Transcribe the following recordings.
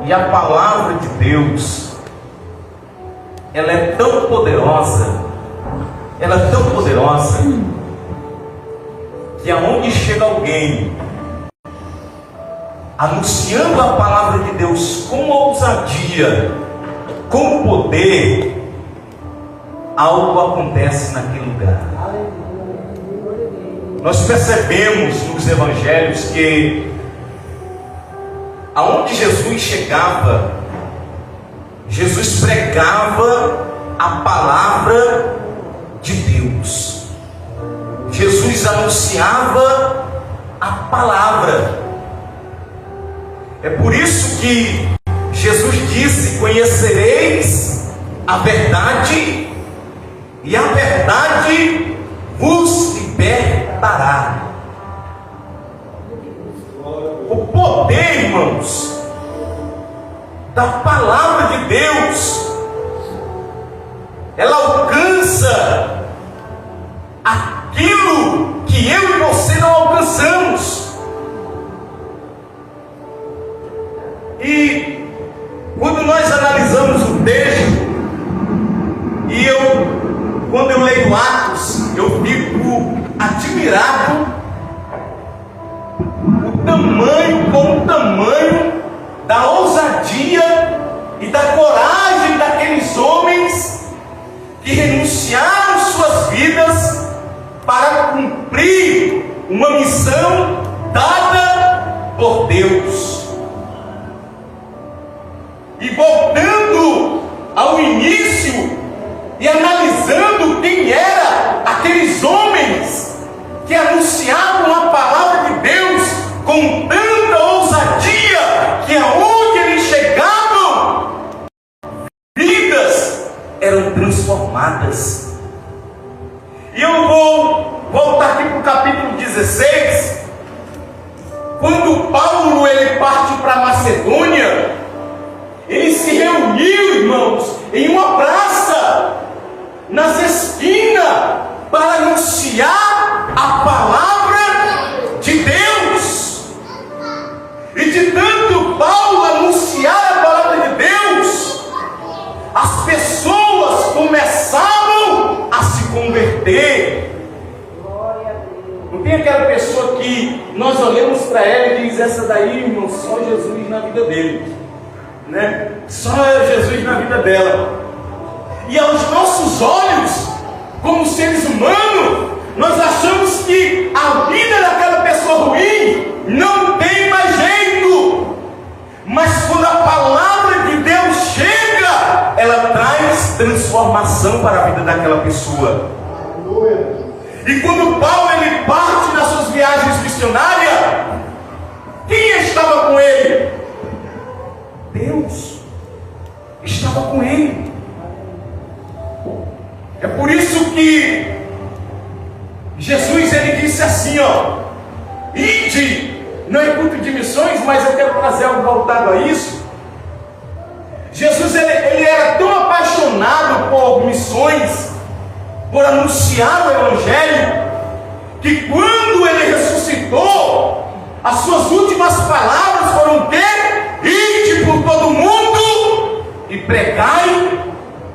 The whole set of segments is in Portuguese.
E a palavra de Deus, ela é tão poderosa, que aonde chega alguém anunciando a palavra de Deus com ousadia, com poder, algo acontece naquele lugar. Nós percebemos nos evangelhos que aonde Jesus chegava, Jesus pregava a palavra de Deus. Jesus anunciava a palavra. É por isso que Jesus disse: conhecereis a verdade, e a verdade vos libertará. O poder, irmãos, da palavra de Deus, ela alcança aquilo que eu e você não alcançamos. E quando nós analisamos o texto, quando eu leio Atos, eu fico admirado com o tamanho da ousadia e da coragem daqueles homens que renunciaram suas vidas para cumprir uma missão dada por Deus. E voltando ao início e analisando quem eram aqueles homens que anunciavam a palavra de Deus com tanta ousadia, que aonde eles chegavam, vidas eram transformadas. E eu vou voltar aqui para o capítulo 16, quando Paulo ele parte para a Macedônia. Ele se reuniu, irmãos, em uma praça, nas esquinas, para anunciar a palavra de Deus. E de tanto Paulo anunciar a palavra de Deus, as pessoas começavam a se converter. Não tem aquela pessoa que nós olhamos para ela e diz: essa daí, irmão, só Jesus na vida dele, né? Só Jesus na vida dela. E aos nossos olhos, como seres humanos, nós achamos que a vida daquela pessoa ruim não tem mais jeito. Mas quando a palavra de Deus chega, ela traz transformação para a vida daquela pessoa. E quando Paulo ele parte nas suas viagens missionárias, quem estava com ele? Deus estava com ele. É por isso que Jesus ele disse assim, ide, não é culto de missões, mas eu quero trazer algo voltado a isso. Jesus ele era tão apaixonado por missões, por anunciar o evangelho, que quando ele ressuscitou, as suas últimas palavras foram o quê? Ide por todo mundo e pregai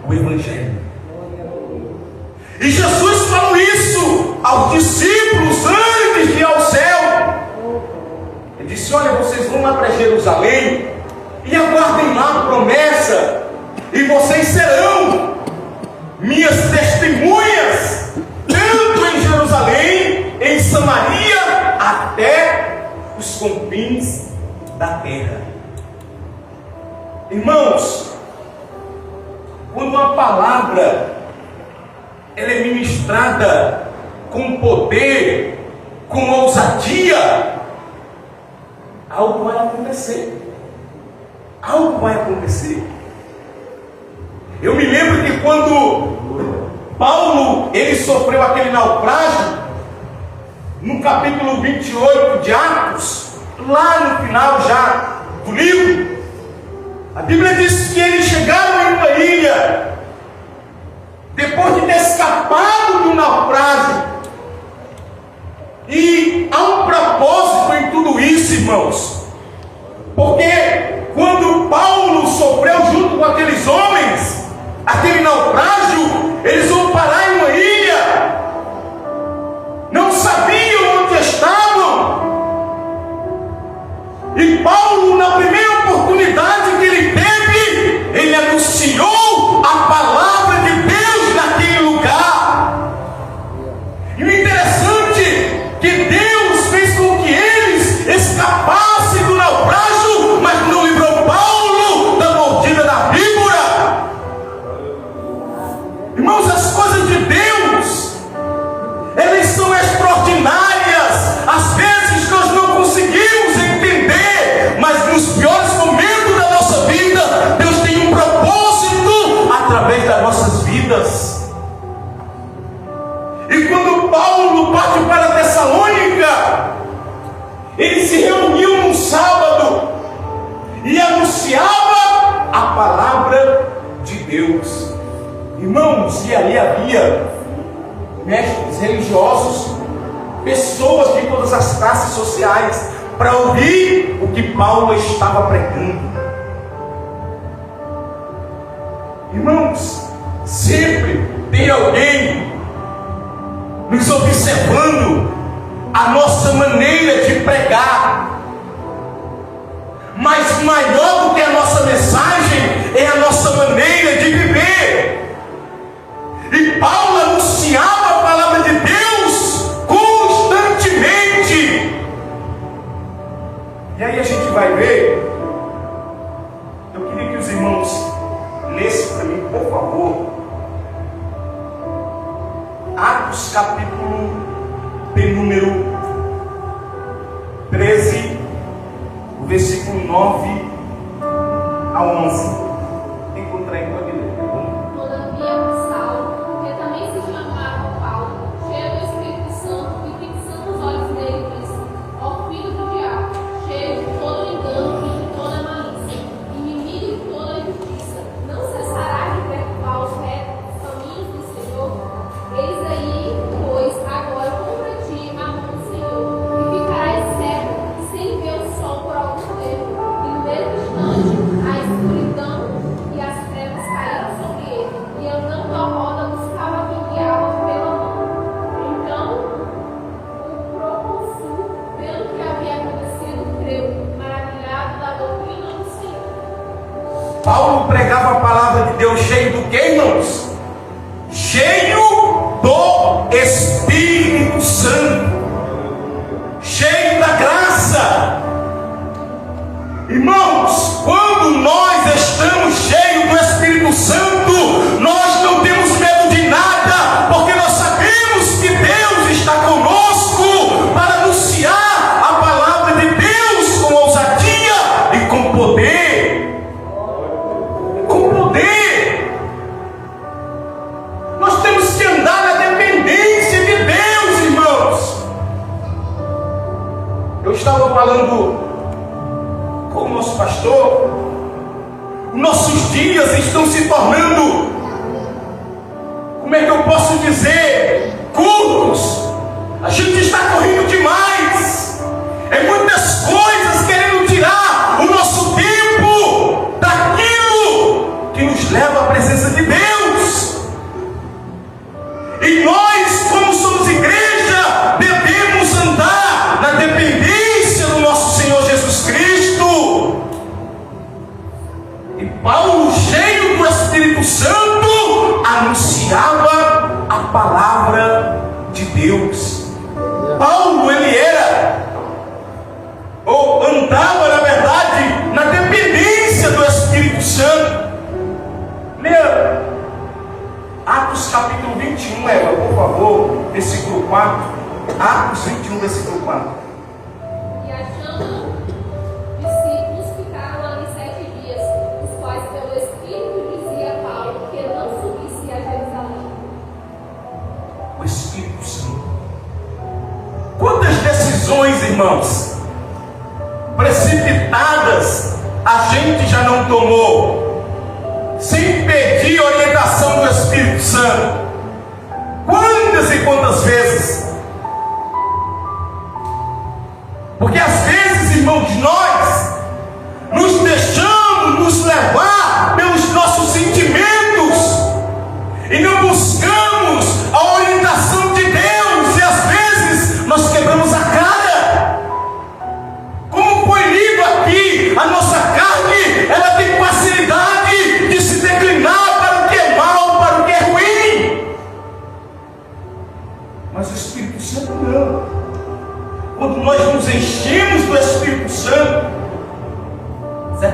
o evangelho. E Jesus falou isso aos discípulos antes de ir ao céu. Ele disse: olha, vocês vão lá para Jerusalém e aguardem lá a promessa, e vocês serão minhas testemunhas, tanto em Jerusalém, em Samaria, até os confins da terra. Irmãos, quando uma palavra ela é ministrada com poder, com ousadia, algo vai acontecer. Algo vai acontecer. Eu me lembro que quando Paulo ele sofreu aquele naufrágio, no capítulo 28 de Atos, lá no final já do livro, a Bíblia diz que eles chegaram em uma ilha, depois de ter escapado do naufrágio. E há um propósito em tudo isso, irmãos, porque quando Paulo sofreu junto com aqueles homens, aquele naufrágio, eles vão parar em uma ilha, não sabiam onde estavam. E Paulo, na primeira oportunidade que ele teve, ele anunciou a palavra de Deus naquele lugar. E o interessante é que Deus fez com que eles escapassem do naufrágio, mas não livrou Paulo da mordida da víbora. Irmãos, as coisas de Deus, elas são extraordinárias. Às vezes nós não conseguimos entender, mas nos piores momentos da nossa vida, Deus tem um propósito através das nossas vidas. E quando Paulo parte para Tessalônica, ele se reuniu num sábado e anunciava a palavra de Deus. Irmãos, e ali havia mestres religiosos, pessoas de todas as classes sociais, para ouvir o que Paulo estava pregando. Irmãos, sempre tem alguém nos observando a nossa maneira de pregar, mas maior do que a nossa mensagem é a nossa maneira de viver. E Paulo anunciava a palavra de Deus constantemente. E aí a gente vai ver. Eu queria que os irmãos lessem para mim, por favor, Atos capítulo de número 13, o versículo 9 a 11. Encontrei em pode ler, tá bom? Todavia, Saulo, que também se chamava Paulo, cheio do Espírito Santo e fixando os olhos nele, disse: ó filho do diabo, cheio de todo engano e de toda malícia, inimigo de toda injustiça, não cessará de perturbar os retos caminhos do Senhor? Eis aí, pois, agora contra ti a mão do Senhor, e ficarás cego, sem ver o sol por algum tempo, e no mesmo instante a escuridão e as trevas caíram sobre ele, e andando à roda buscava quem guiava pela mão. Então o procônsul, vendo o que havia acontecido, creu, maravilhado da doutrina do Senhor. Paulo pregava a palavra de Deus cheio do que, irmãos? Cheio do Espírito Santo, cheio da graça. Irmãos, quando nós estamos cheios do Espírito Santo, nós não temos medo de nada, porque nós sabemos que Deus está conosco para anunciar a palavra de Deus com ousadia e com poder. Com poder. Nós temos que andar na dependência de Deus, irmãos. Eu estava falando com o nosso pastor, nossos dias estão se tornando, como é que eu posso dizer, curtos. A gente está correndo demais, é muitas coisas querendo tirar o nosso tempo daquilo que nos leva à presença de Deus. E nós, como somos igreja, devemos andar na dependência do nosso Senhor Jesus Cristo. E Paulo, cheio do Espírito Santo, anunciava a palavra de Deus. Paulo, ele era, ou andava, na verdade, na dependência do Espírito Santo. Leia Atos capítulo 21, Eva, por favor, versículo 4. Atos 21, versículo 4. E achando discípulos ficaram ali 7 dias, os quais pelo Espírito dizia Paulo que não subisse a Jerusalém. O Espírito Santo. Quantas decisões, irmãos, precipitadas a gente já não tomou, sem pedir orientação do Espírito Santo? Quantas e quantas vezes? Porque às vezes, irmãos, nós nos deixamos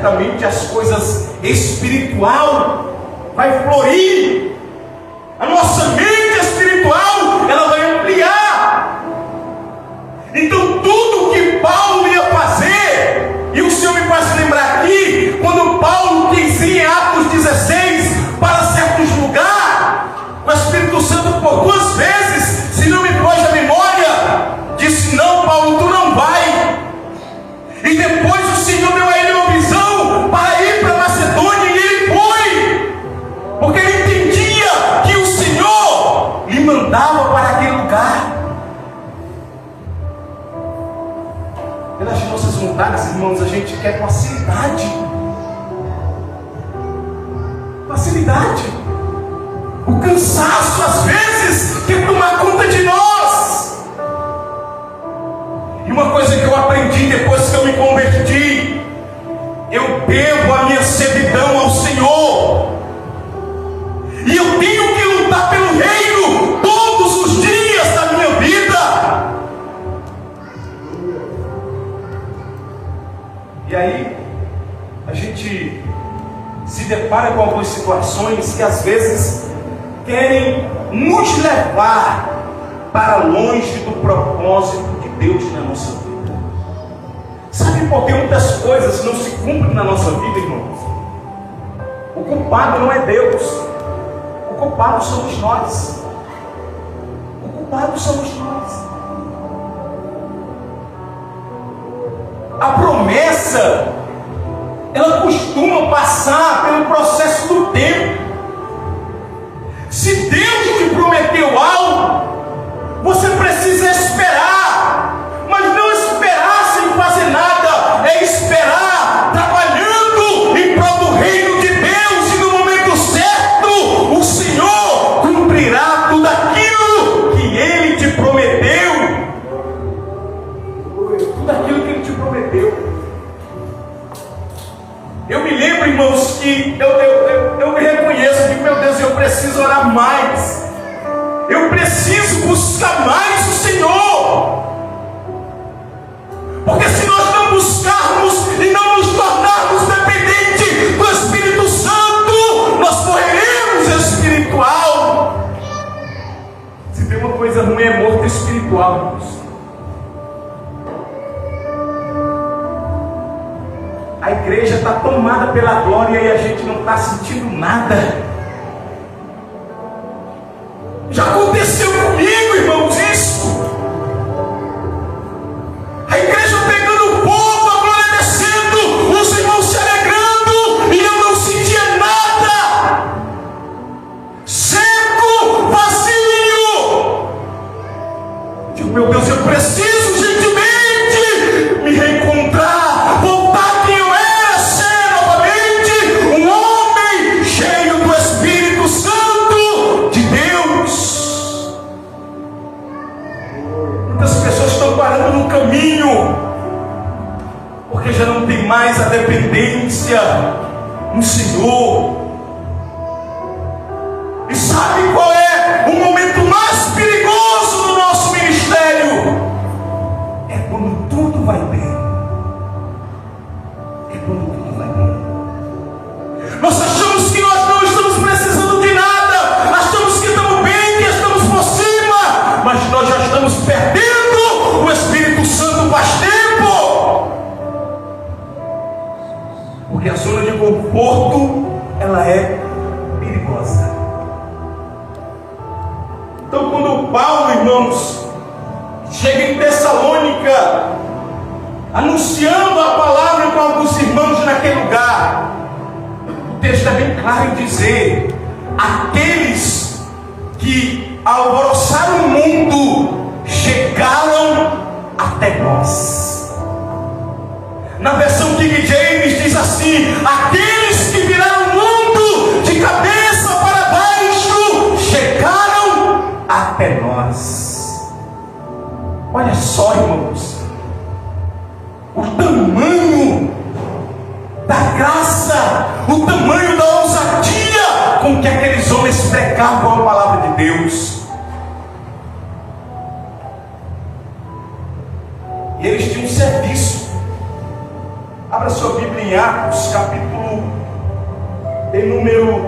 certamente as coisas espiritual vai florir. A nossa mente espiritual, ela vai ampliar. Então tudo que Paulo ia fazer, e o Senhor me faz lembrar aqui, quando Paulo quis ir em Atos 16 para certos lugares, o Espírito Santo por 2 vezes, se não me foge a memória, disse: não, Paulo, tu não vai. E depois o Senhor deu a ele uma visão para ir para Macedônia, e ele foi, porque ele entendia que o Senhor lhe mandava para aquele lugar. Pelas nossas vontades, irmãos, a gente quer facilidade. Facilidade. O cansaço, às vezes, quer tomar conta de nós. E uma coisa que eu aprendi depois que eu me converti: eu devo a minha servidão ao Senhor. E eu tenho que lutar pelo reino todos os dias da minha vida. E aí, a gente se depara com algumas situações que às vezes querem nos levar para longe do propósito de Deus na nossa vida. Sabe por que muitas coisas não se cumprem na nossa vida, irmãos? O culpado não é Deus. O culpado somos nós. O culpado somos nós. A promessa, ela costuma passar pelo processo do tempo. Se Deus te prometeu algo, você precisa esperar. Mas não esperar sem fazer nada, é esperar trabalhando em prol do reino de Deus. E no momento certo, o Senhor cumprirá tudo aquilo que Ele te prometeu. Tudo aquilo que Ele te prometeu. Eu me lembro, irmãos, que eu me reconheço que, meu Deus, eu preciso orar mais. Eu preciso buscar mais o Senhor. Porque se nós não buscarmos e não nos tornarmos dependentes do Espírito Santo, nós morreremos espiritual. Se tem uma coisa ruim, é morto espiritual, irmãos. A igreja está tomada pela glória e a gente não está sentindo nada. Já aconteceu comigo, irmãos, isso. A igreja pegando fogo, a glória descendo, os irmãos se alegrando, e eu não sentia nada. Seco, vazio. Digo, meu Deus, eu preciso urgentemente me reencontrar, voltar quem eu era, ser novamente um homem cheio do Espírito Santo de Deus. Muitas pessoas estão parando no caminho, porque já não tem mais a dependência no Senhor. E sabe qual é o momento mais perigoso do nosso ministério? É quando tudo vai bem. É quando tudo vai bem. Nós achamos que nós não estamos precisando de nada. Achamos que estamos bem, que estamos por cima. Mas nós já estamos perdendo o Espírito Santo faz tempo. Porque a zona de conforto, ela é perigosa. Então, quando Paulo, irmãos, chega em Tessalônica, anunciando a palavra com alguns irmãos naquele lugar, o texto é bem claro em dizer: aqueles que alvoroçaram o mundo chegaram até nós. Na versão King James diz assim: aqueles que viraram o mundo de cabeça para baixo chegaram até nós. Olha só, irmãos, o tamanho da graça, o tamanho da ousadia com que aqueles homens pregavam a palavra de Deus. E eles tinham um serviço. Abra sua Bíblia em Atos, capítulo de número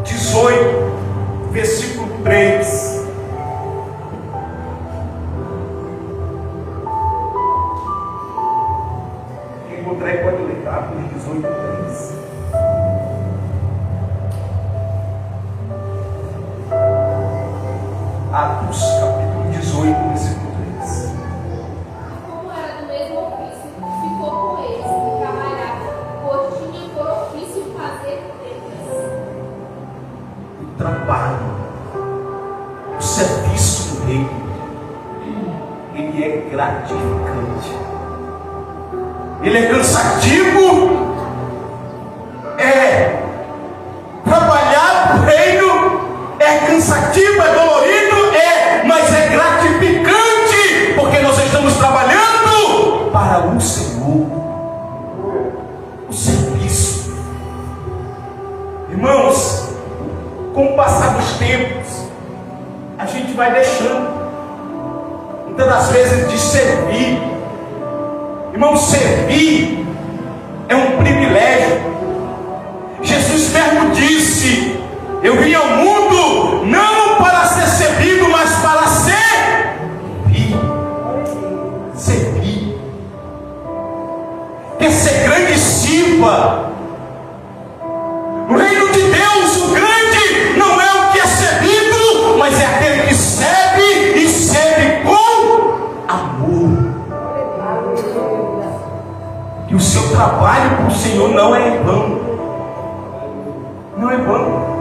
18, versículo 3. Quem encontrar aí pode ler, tá? Atos 18, 3. Atos, capítulo 18, versículo 3. Como era do mesmo ofício, ficou com eles e trabalhava, pois tinha por ofício fazer tendas. O trabalho, o serviço do reino, ele é gratificante, ele é cansativo. Trabalhar no reino é cansativo, é dolorido, mas é gratificante, porque nós estamos trabalhando para o Senhor. O serviço, irmãos, com o passar dos tempos, a gente vai deixando, muitas das vezes, de servir. Irmãos, servir é um privilégio. Jesus mesmo disse: eu vim ao mundo não para ser servido, mas para servir. Quer ser grande, sirva. No reino de Deus, o grande não é o que é servido, mas é aquele que serve e serve com amor. E o seu trabalho para o Senhor não é em vão. Não é vão.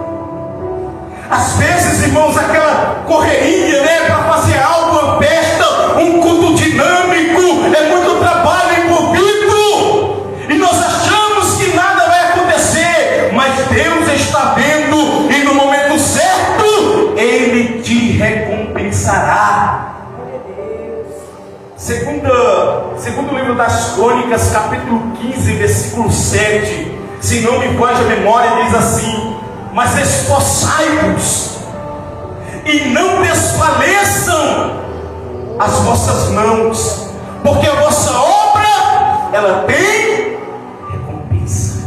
Às vezes, irmãos, aquela correria, para fazer algo, uma festa, um culto dinâmico, é muito trabalho envolvido, e nós achamos que nada vai acontecer, mas Deus está vendo, e no momento certo, Ele te recompensará. Segundo livro das Crônicas, capítulo 15, versículo 7, se não me foge a memória, diz assim: mas esforçai-vos e não desfaleçam as vossas mãos, porque a vossa obra, ela tem recompensa.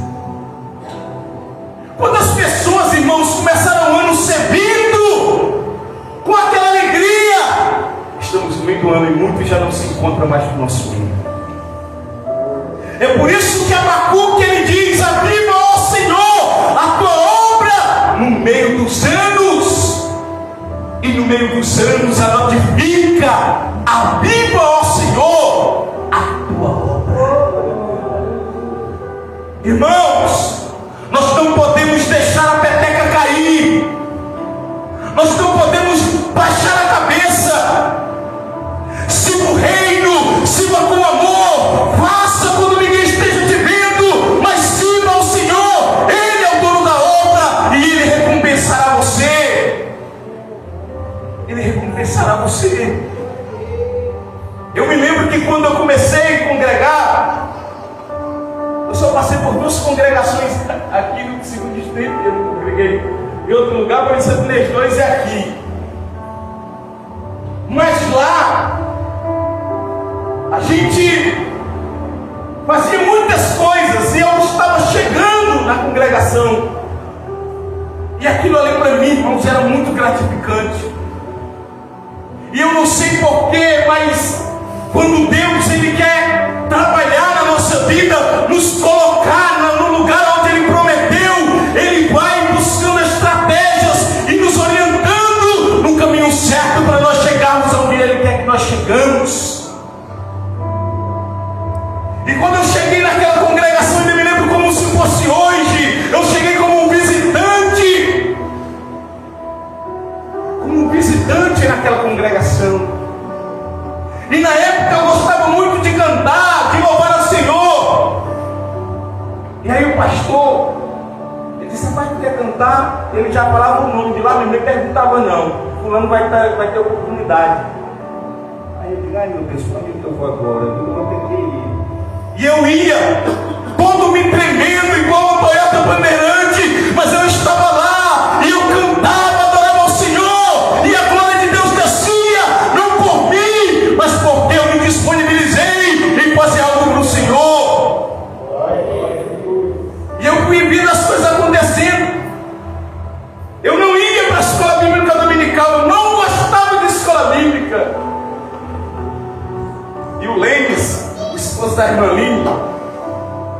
Quando as pessoas, irmãos, começaram o ano servindo com aquela alegria, estamos no meio do ano e muitos já não se encontram mais no nosso meio. É por isso que Abacuque, ele diz: aviva, ó Senhor, a tua obra no meio dos anos, e no meio dos anos ela notifica: aviva, ó Senhor, a tua obra. Irmãos, nós não podemos deixar a peteca cair, nós não podemos baixar a cabeça. Sirva o reino, sirva com amor, faça quando ninguém esteja te vendo, mas sirva ao Senhor. Ele é o dono da obra e Ele recompensará você. Ele recompensará você. Eu me lembro que quando eu comecei a congregar, eu só passei por 2 congregações aqui no Segundo Distrito. Eu não congreguei em outro lugar, mas eu falei: 2 é aqui. Mas lá a gente fazia muitas coisas e eu estava chegando na congregação, e aquilo ali para mim, irmãos, era muito gratificante. E eu não sei porquê, mas quando Deus, Ele quer trabalhar na nossa vida, nos colocar no lugar onde Ele prometeu, Ele vai buscando estratégias e nos orientando no caminho certo para nós chegarmos onde Ele quer que nós chegamos. E quando eu cheguei naquela congregação, eu me lembro como se fosse hoje. Eu cheguei como um visitante naquela congregação. E na época eu gostava muito de cantar, de louvar ao Senhor. E aí o pastor, ele disse: rapaz, tu quer cantar? Ele já falava o nome de lá, mas nem perguntava não. Fulano vai ter oportunidade. Aí eu digo: ai meu Deus, para onde eu vou agora? Eu vou ter que ir. E eu ia, todo me tremendo, igual uma Toyota Bandeirante, mas eu estava lá, e eu cantava, adorava ao Senhor, e a glória de Deus descia, não por mim, mas porque eu me disponibilizei em fazer algo para o Senhor.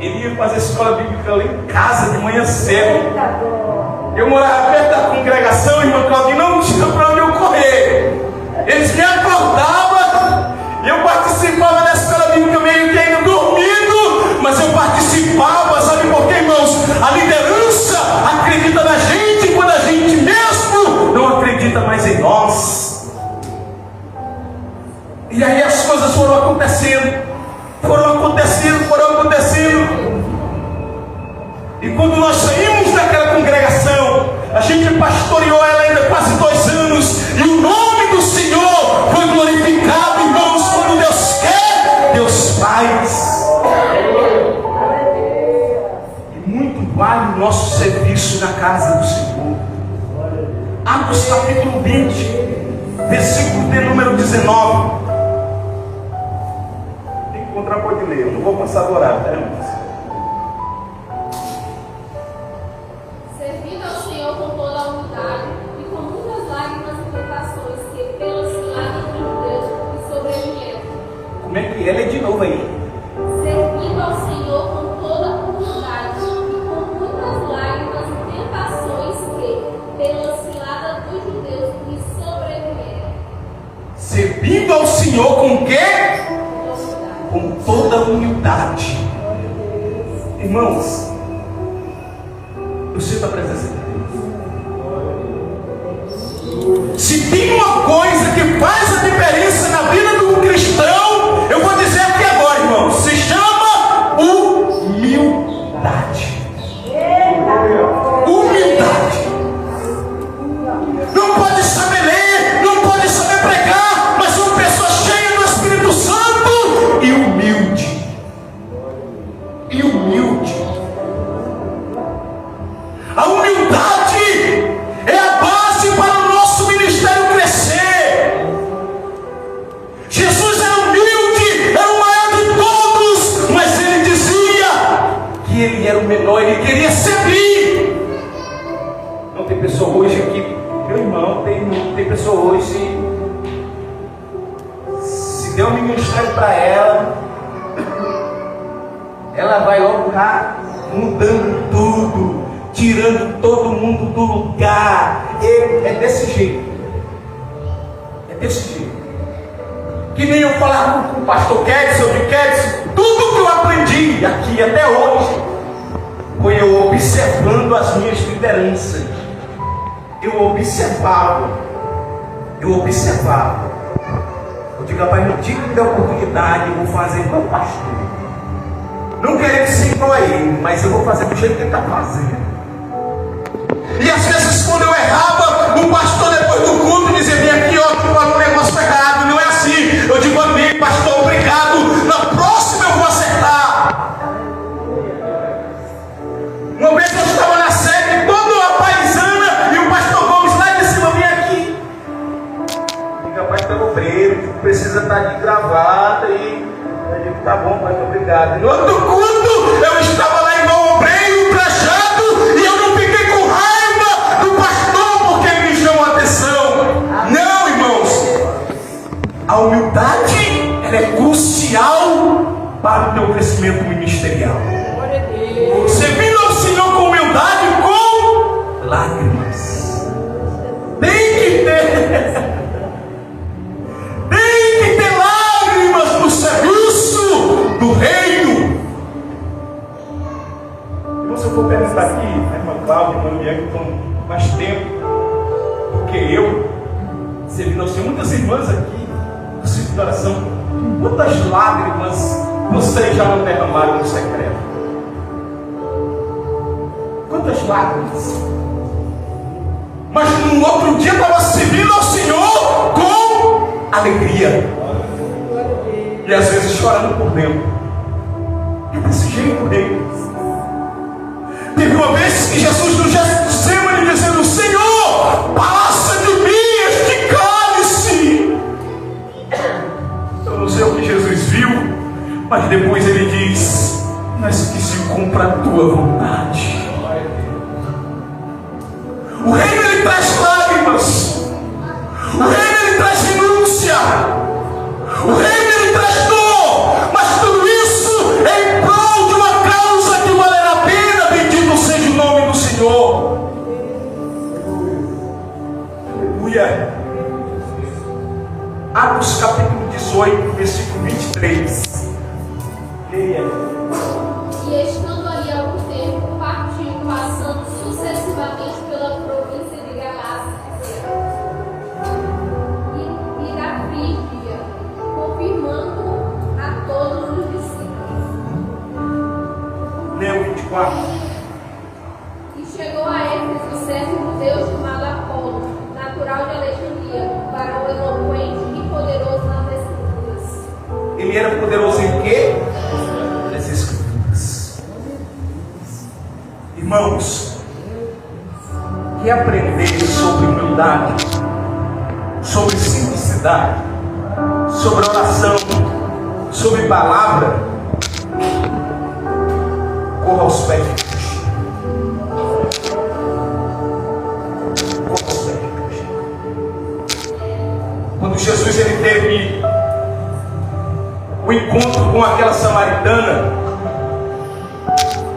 Ele ia fazer escola bíblica lá em casa de manhã cedo. Eu morava perto da congregação, irmã Claudinha, não tinha para onde eu correr. Eles me acordavam e eu participava da escola bíblica meio que ainda dormindo, mas eu participava, sabe por quê, irmãos? A liderança acredita na gente quando a gente mesmo não acredita mais em nós. E aí as coisas foram acontecendo. E quando nós saímos daquela congregação, a gente pastoreou ela ainda quase 2 anos. E o nome do Senhor foi glorificado, irmãos. Quando Deus quer, Deus faz. E muito vale o nosso serviço na casa do Senhor. Atos capítulo 20, versículo de número 19. Tem que encontrar, pode ler. Eu não vou passar do horário, tá, irmãos? Servindo ao Senhor com toda a humildade e com muitas lágrimas e tentações que pelas ciladas dos judeus e sobrevieram. Como é que ela é de novo aí? Servindo ao Senhor com toda a humildade e com muitas lágrimas e tentações que pelas ciladas dos judeus e sobrevieram. Servindo ao Senhor com o quê? Com toda a humildade. Irmãos, eu sinto a presença de Deus. Se tem uma coisa que faz a diferença na vida do cristão, eu vou dizer aqui agora, irmãos, se chama humildade. Humildade. Não pode saber ler, não pode saber pregar, mas uma pessoa cheia do Espírito Santo e humilde. E humilde. A humildade é a base para o nosso ministério crescer. Jesus era humilde, era o maior de todos, mas ele dizia que ele era o menor, ele queria servir. Não tem pessoa hoje aqui, meu irmão, tem pessoa hoje, se der um ministério para ela vai logo cá mudando tudo, tirando todo mundo do lugar. É desse jeito. É desse jeito. Que nem eu falava com o pastor Kedson, tudo que eu aprendi aqui até hoje foi eu observando as minhas lideranças. Eu observava. Eu digo, rapaz, no dia que me der oportunidade, eu vou fazer igual o pastor. Não querendo ser igual a ele, mas eu vou fazer do jeito que ele está fazendo. E às vezes quando eu errava, o pastor depois do culto dizia, vem aqui, ó, tu falou um negócio errado, não é assim. Eu digo, amém, pastor, obrigado, na próxima eu vou acertar. Uma vez eu estava na sede, toda a paisana, e o pastor Gomes lá de cima, vem aqui. E rapaz, tu é obreiro, tu precisa estar de gravata e... Eu digo, tá bom, pai, obrigado. No outro culto, eu estava lá igual obreiro, trajado, e eu não fiquei com raiva do pastor porque ele me chamou a atenção. Não, irmãos. A humildade, ela é crucial para o teu crescimento ministerial. Servindo ao Senhor com humildade, com lágrimas. Tem que ter. Tem que ter lágrimas no serviço do reino. E se eu for perguntar aqui, a irmã Cláudia, a irmã Bianca, estão mais tempo do que eu, servindo ao Senhor, muitas irmãs aqui, no círculo de oração, quantas lágrimas vocês já não derramaram no secreto? Quantas lágrimas? Mas no outro dia estava servindo ao Senhor com alegria. E às vezes chorando por dentro. É desse jeito dele. Teve uma vez que Jesus no Getsemane dizendo, Senhor, passa de mim este cálice. Eu não sei o que Jesus viu, mas depois ele diz, mas que se cumpra a tua vontade. O reino ele traz lágrimas. O reino ele traz renúncia. O reino ele traz dor. Mas tudo isso é em prol de uma causa Leu 24. E chegou a Éfeso o servo judeu chamado Apolo, natural de Alexandria, varão eloquente e poderoso nas Escrituras. Ele era poderoso em quê? Nas Escrituras. Irmãos, que aprender sobre humildade, sobre simplicidade, sobre oração, sobre palavra, corra aos pés de Cristo. Corra aos pés de Cristo. Quando Jesus ele teve o encontro com aquela samaritana,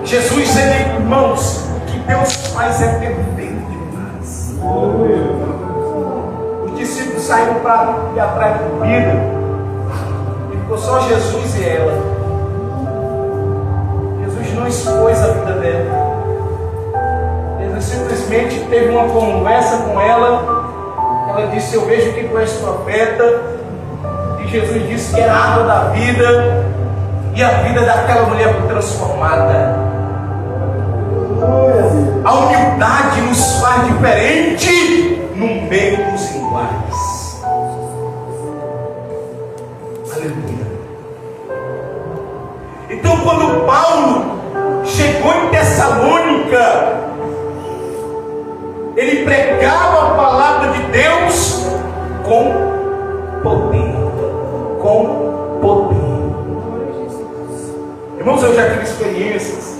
Jesus, ele, irmãos, o que Deus faz é perfeito demais. Os discípulos saíram para ir atrás de comida e ficou só Jesus e ela. Jesus não expôs a vida dela. Jesus simplesmente teve uma conversa com ela. Ela disse: eu vejo que tu és profeta. E Jesus disse que era a água da vida. E a vida daquela mulher foi transformada. A humildade nos faz diferente no meio dos iguais. Aleluia. Então, quando Paulo chegou em Tessalônica, ele pregava a palavra de Deus com poder. Com poder. Irmãos, eu já tive experiências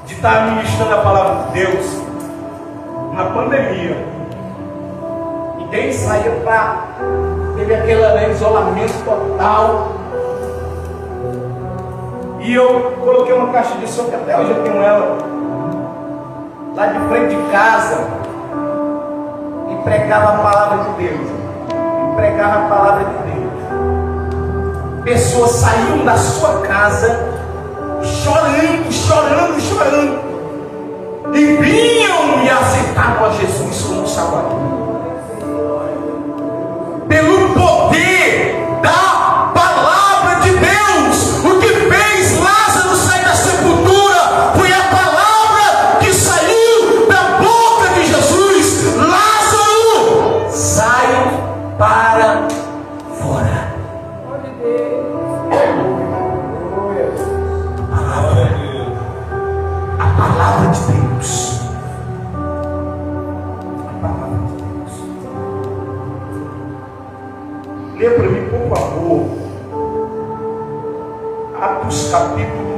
de estar ministrando a palavra de Deus na pandemia. E quem saía para... teve aquele isolamento total. E eu coloquei uma caixa de som, que até hoje eu tenho ela, lá de frente de casa, e pregava a palavra de Deus. E pregava a palavra de Deus. Pessoas saíam da sua casa chorando, chorando, chorando, e vinham e aceitavam a Jesus como Salvador. Pelo poder da palavra de Deus, o que fez Lázaro sair da sepultura foi a palavra que saiu da boca de Jesus: Lázaro, sai para fora. A palavra de Deus. A palavra de Deus. Lê para mim, por favor, Atos capítulo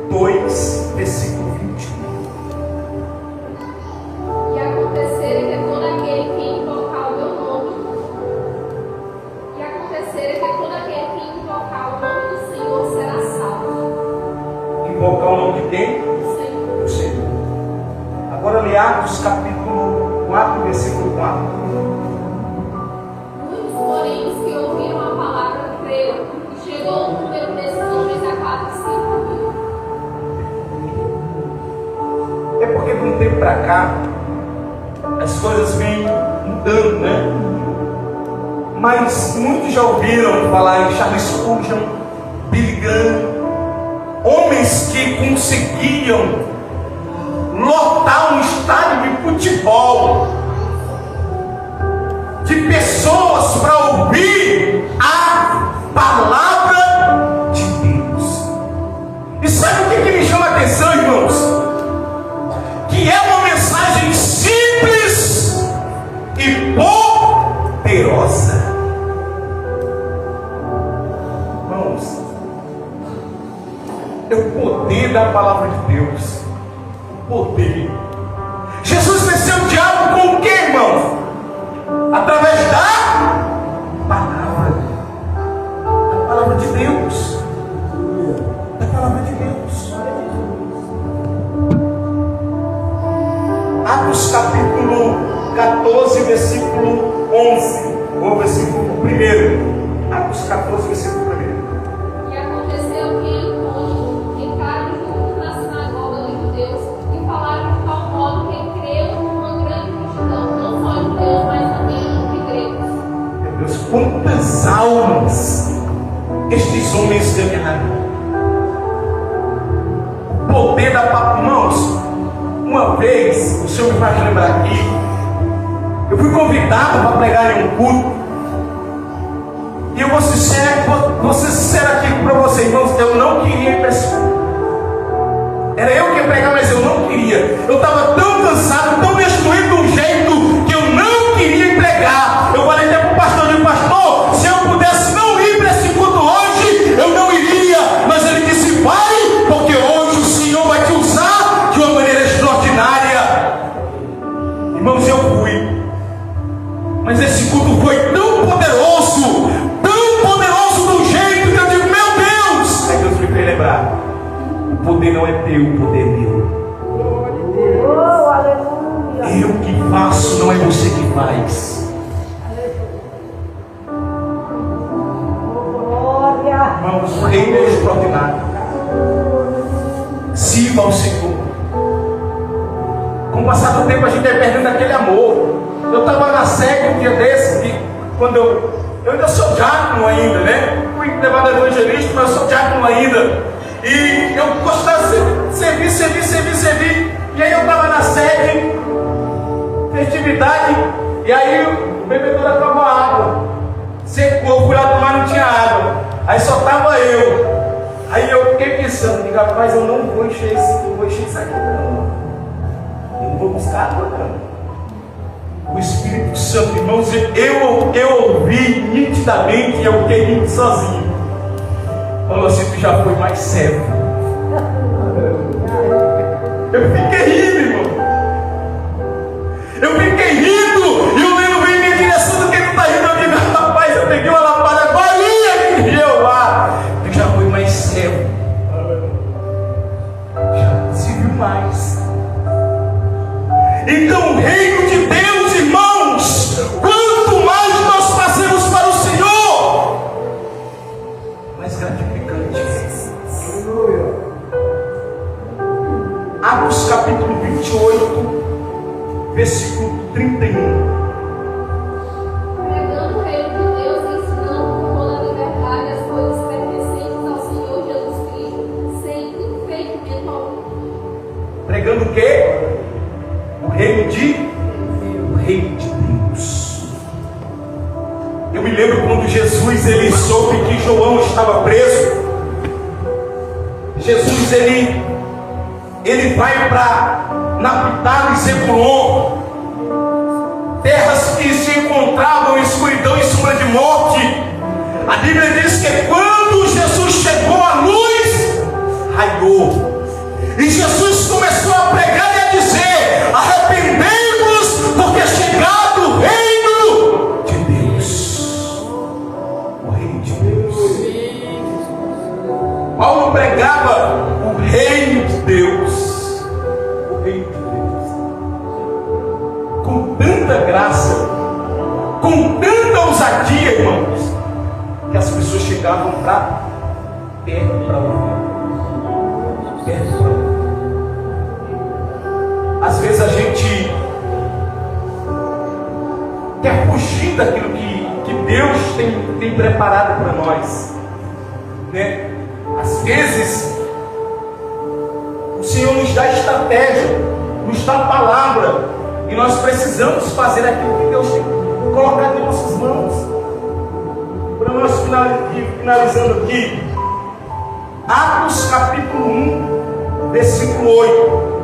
2, versículo 21. E acontecerá que todo aquele que invocar o meu nome, do Senhor será salvo. Invocar o nome de quem? Senhor. Do Senhor. Agora lê Atos capítulo 4, versículo 4. Muitos, porém, os que ouviram a palavra creram, e chegou o número desses homens a 400.000. É porque de um tempo para cá as coisas vêm mudando, né? Mas muitos já ouviram falar em Charles Spurgeon, Billy Graham, homens que conseguiam lotar um estádio de futebol de pessoas para ouvir a palavra de Deus. E sabe o que me chama a atenção, irmãos? Que é uma mensagem simples e poderosa. Irmãos, é o poder da palavra de Deus. O poder. Jesus venceu o diabo com o que, irmãos? Através da palavra. Da palavra de Deus. Da palavra de Deus. Atos capítulo 14, versículo 11. Ou versículo 1. Atos 14, versículo 1. E aconteceu que em Cônico entraram juntos na sinagoga dos judeus e falaram de tal modo que creu uma grande multidão, não só judeus, mas também de gregos. Meu Deus, quantas almas estes homens ganharam? Senhor me faz lembrar aqui. Eu fui convidado para pregar em um culto. E eu vou ser sincero aqui para vocês, irmãos. Eu não queria ir para esse culto. Era eu que ia pregar, mas eu não queria. Eu estava tão cansado, tão destruído de um jeito que eu não queria pregar. Eu falei até para o pastor, eu disse, pastor, se eu pudesse não ir para esse culto hoje, eu não iria. Mas ele disse, vai, porque hoje o Senhor vai te usar de uma maneira extraordinária. Irmãos, eu fui. Mas esse culto foi tão poderoso de um jeito que eu digo, meu Deus! Aí Deus me fez lembrar. O poder não é teu, o poder é meu. Oh, aleluia. Eu que faço, não é você que faz. Glória. Irmãos, o reino é extraordinário. Sirva ao Senhor. Com o passar do tempo a gente vai perdendo aquele amor. Eu estava na sede um dia desse, quando eu ainda sou diácono ainda, né? Fui levado evangelista, mas eu sou diácono ainda. E eu gostava de servir. E aí eu estava na sede, festividade, e aí o bebedouro acabou a água. Secou, eu fui lá tomar, não tinha água. Aí só estava eu. Aí eu fiquei pensando, digo, rapaz, eu não vou encher isso aqui não. Eu não vou buscar água não. O Espírito Santo, irmãos, eu ouvi nitidamente, eu fiquei rindo sozinho. Falou assim, tu já foi mais cego. Eu fiquei rindo, irmão. Eu fiquei rindo. E o Leno veio em minha direção do que ele está rindo. Eu digo, rapaz, eu peguei uma lapada balinha de Jeová. Tu já foi mais cego. Já se viu mais. Então o reino de Deus, irmãos, quanto mais nós fazemos para o Senhor, mais gratificante é. Atos capítulo 28, versículo 31. Pregando o reino de Deus e ensinando com toda a liberdade as coisas pertencentes ao Senhor Jesus Cristo, sem impedimento algum. Pregando o quê? O reino de Deus. Eu me lembro quando Jesus ele soube que João estava preso. Jesus ele vai para Naphtali e Zebulon, terras que se encontravam em escuridão e sombra de morte. A Bíblia diz que quando Jesus chegou, a luz raiou. E Jesus começou a pregar e a dizer: arrependei-vos, porque é chegado o reino de Deus. O reino de Deus. Paulo pregava o reino de Deus. O reino de Deus. Com tanta graça, com tanta ousadia, irmãos, que as pessoas chegavam para perto para ouvir. Perto para ouvir. Às vezes a gente quer fugir daquilo que Deus tem preparado para nós, né? Às vezes o Senhor nos dá estratégia, nos dá palavra, e nós precisamos fazer aquilo que Deus tem colocado em nossas mãos. Para nós finalizando aqui, Atos capítulo 1, versículo 8.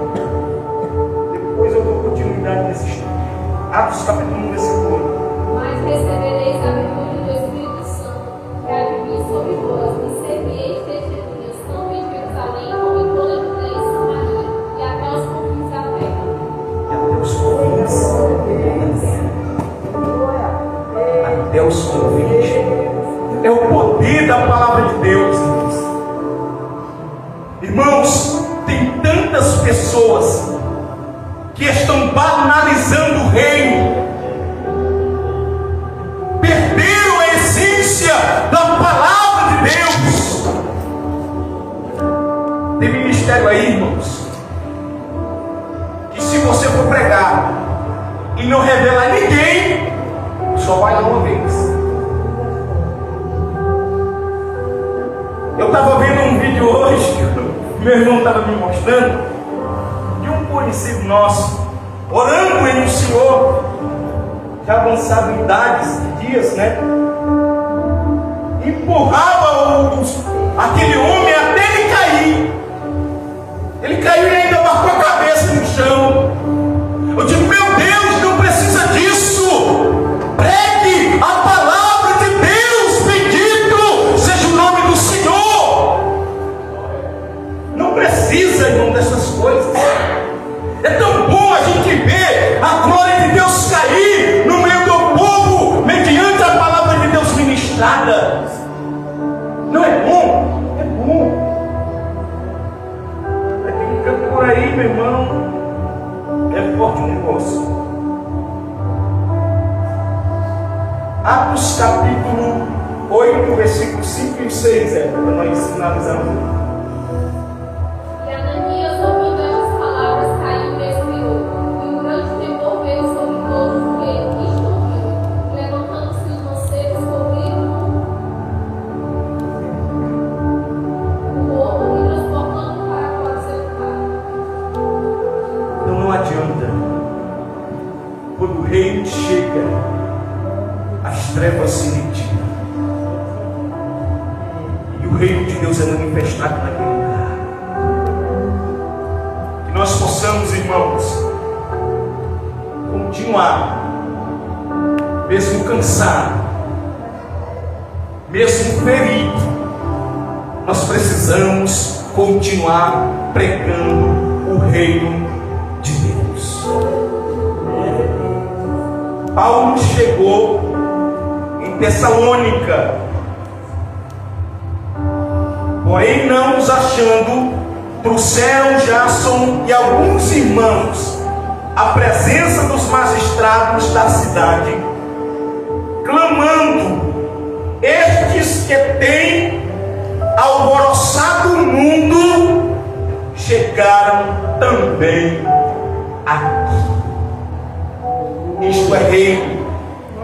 Depois eu dou continuidade nesse estudo. Atos capítulo 1, versículo 8. Mas recebereis a virtude do Espírito Santo, que há de vir sobre vós, e sereis testemunhas, tanto em Jerusalém como em toda a Judeia e Samaria, e até os confins da terra. E até os confins da terra. Até os confins. É o poder da palavra de Deus. Irmãos, tem tantas pessoas que estão banalizando o reino, perderam a essência da palavra de Deus. Tem ministério aí, irmãos, que se você for pregar e não revelar ninguém, só vai lá uma vez. Eu estava vendo um vídeo hoje que meu irmão estava me mostrando de um conhecido nosso orando em um senhor, já avançado em idades, dias, né? Empurrava aquele homem até ele cair. Ele caiu e ainda bateu a cabeça no chão. Eu digo, meu Deus, não precisa disso. Pregue a palavra de Deus, bendito seja o nome do Senhor. Não precisa, irmão, dessas coisas. É tão bom a gente ver a glória de Deus cair no meio do povo, mediante a palavra de Deus ministrada. Não é bom? É bom. É quem fica por aí, meu irmão, é forte o negócio. Atos capítulo 8, versículos 5 e 6, para nós finalizarmos. E Ananias, ouvindo estas palavras, caiu e expirou. E um grande temor veio sobre todos os que estão vivos. Levantando-se os mancebos, cobriram o morro e transportando para fora do sepulcro. Então não adianta. Quando o reino chega, as trevas se retiram. E o reino de Deus é manifestado naquele lugar. Que nós possamos, irmãos, continuar, mesmo cansado, mesmo ferido, nós precisamos continuar pregando o reino de Deus. Paulo chegou em Tessalônica, porém não os achando, trouxeram Jason e alguns irmãos à presença dos magistrados da cidade, clamando: estes que têm alvoroçado o mundo chegaram também aqui. Isto é reino,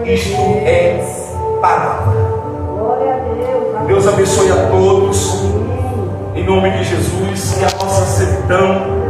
isto é palavra. Glória a Deus. Deus abençoe a todos, em nome de Jesus, que a nossa servidão